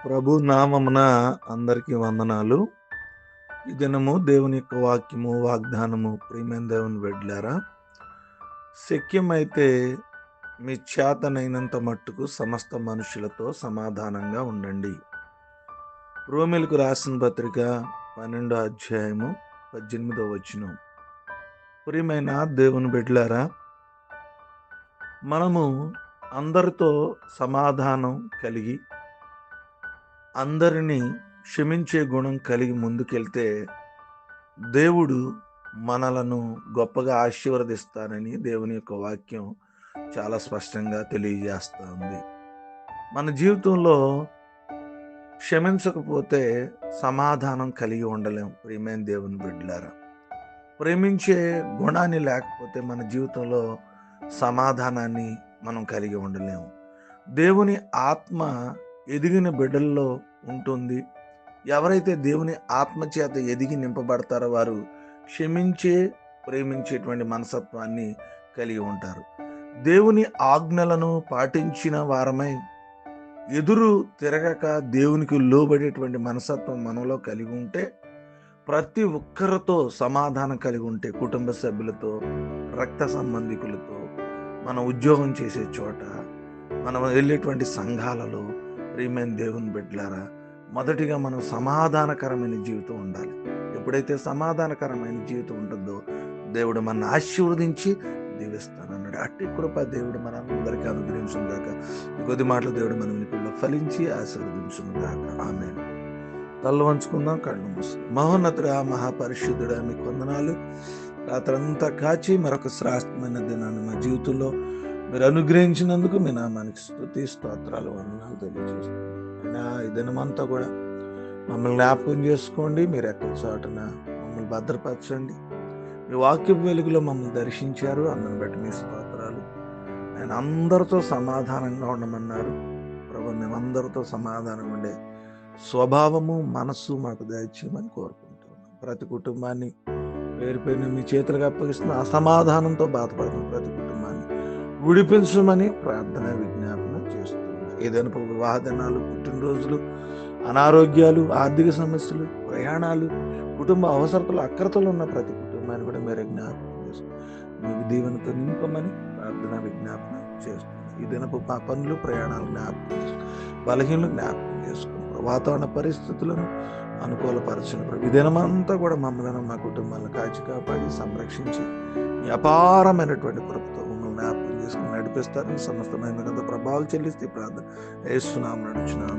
ప్రభు నామమున అందరికీ వందనాలు. ఈ దినము దేవుని యొక్క వాక్యము, వాగ్దానము ప్రియమైన దేవుని బిడ్డలారా, శక్యమైతే మీ చేతనైనంత మట్టుకు సమస్త మనుషులతో సమాధానంగా ఉండండి. రోమీయులకు రాసిన పత్రిక 12వ అధ్యాయము 18వ వచనం. ప్రియమైన దేవుని బిడ్డలారా, మనము అందరితో సమాధానం కలిగి అందరినీ క్షమించే గుణం కలిగి ముందుకెళ్తే దేవుడు మనలను గొప్పగా ఆశీర్వదిస్తానని దేవుని యొక్క వాక్యం చాలా స్పష్టంగా తెలియజేస్తూ ఉంది. మన జీవితంలో క్షమించకపోతే సమాధానం కలిగి ఉండలేం. ప్రియమైన దేవుని బిడ్డలారా, ప్రేమించే గుణాన్ని లేకపోతే మన జీవితంలో సమాధానాన్ని మనం కలిగి ఉండలేము. దేవుని ఆత్మ ఎదిగిన బిడ్డల్లో ఉంటుంది. ఎవరైతే దేవుని ఆత్మచేత ఎదిగి నింపబడతారో వారు క్షమించే ప్రేమించేటువంటి మనసత్వాన్ని కలిగి ఉంటారు. దేవుని ఆజ్ఞలను పాటించిన వారమై ఎదురు తిరగక దేవునికి లోబడేటువంటి మనసత్వం మనలో కలిగి ఉంటే, ప్రతి ఒక్కరితో సమాధానం కలిగి ఉంటే, కుటుంబ సభ్యులతో, రక్త సంబంధికులతో, మన ఉద్యోగం చేసే చోట, మనం వెళ్ళేటువంటి సంఘాలలో, ప్రియమైన దేవుని బిడ్డలారా, మొదటిగా మనం సమాధానకరమైన జీవితం ఉండాలి. ఎప్పుడైతే సమాధానకరమైన జీవితం ఉంటుందో దేవుడు మన ఆశీర్వదించి దీవిస్తానన్నాడు. అట్టి కృప దేవుడు మనందరికీ అనుగ్రహించును గాక. ఈ కొద్ది మాటలు దేవుడు మన వినికిడిలో ఫలించి ఆశీర్వదించును గాక. ఆమేన్. తల్ల వంచుకుందాం, కళ్ళు మూసుకుందాం. మహోన్నతుడా, మహాపరిశుద్ధుడా, మీకు వందనాలు. రాత్రంతా కాచి మరొక శ్రేష్టమైన దినాన్ని మా జీవితంలో మీరు అనుగ్రహించినందుకు మీ నామానికి స్తుతి స్తోత్రాలు వందనాలు తెలియజేస్తున్నాను. ఈ దినమంతా కూడా మమ్మల్ని జ్ఞాపకం చేసుకోండి. మీరు ఎక్కడ చాటున మమ్మల్ని భద్రపరచండి. మీ వాక్యపు వెలుగులో మమ్మల్ని దర్శించారు. అందరిని బట్టి మీ స్తోత్రాలు. ఆయన అందరితో సమాధానంగా ఉండమన్నారు. ప్రభు, మేమందరితో సమాధానంగా ఉండే స్వభావము, మనస్సు మాకు దయచేయమని కోరుకుంటున్నాం. ప్రతి కుటుంబాన్ని పేరు పేరుని మీ చేతులకు అప్పగిస్తున్న అసమాధానంతో బాధపడుతున్న ప్రతి కుటుంబాన్ని విడిపించమని ప్రార్థన విజ్ఞాపన చేస్తున్నాం. ఏదైనా వివాహ దినాలు, పుట్టినరోజులు, అనారోగ్యాలు, ఆర్థిక సమస్యలు, ప్రయాణాలు, కుటుంబ అవసరతలు, అక్రతలు ఉన్న ప్రతి కుటుంబాన్ని కూడా మీరు జ్ఞాపకం చేస్తున్నారు. మీకు దీవెనతో నింపమని ప్రార్థన విజ్ఞాపన చేస్తున్నాం. ఈ దినపు మా పనులు, ప్రయాణాలు జ్ఞాపకం చేసుకుని, బలహీనలు జ్ఞాపకం చేసుకుని, వాతావరణ పరిస్థితులను అనుకూలపరచను. ఈ దినమంతా కూడా మమ్మల్ని, మా కుటుంబాలను కాచి కాపాడి సంరక్షించి మీ అపారమైనటువంటి కృపతో మమ్మల్ని జ్ఞాపకం చేసుకుని నడిపిస్తారని సమస్తమైన ప్రభావాలు చెల్లిస్తే ప్రార్థన యేసు నామమున నడుచున్నాం.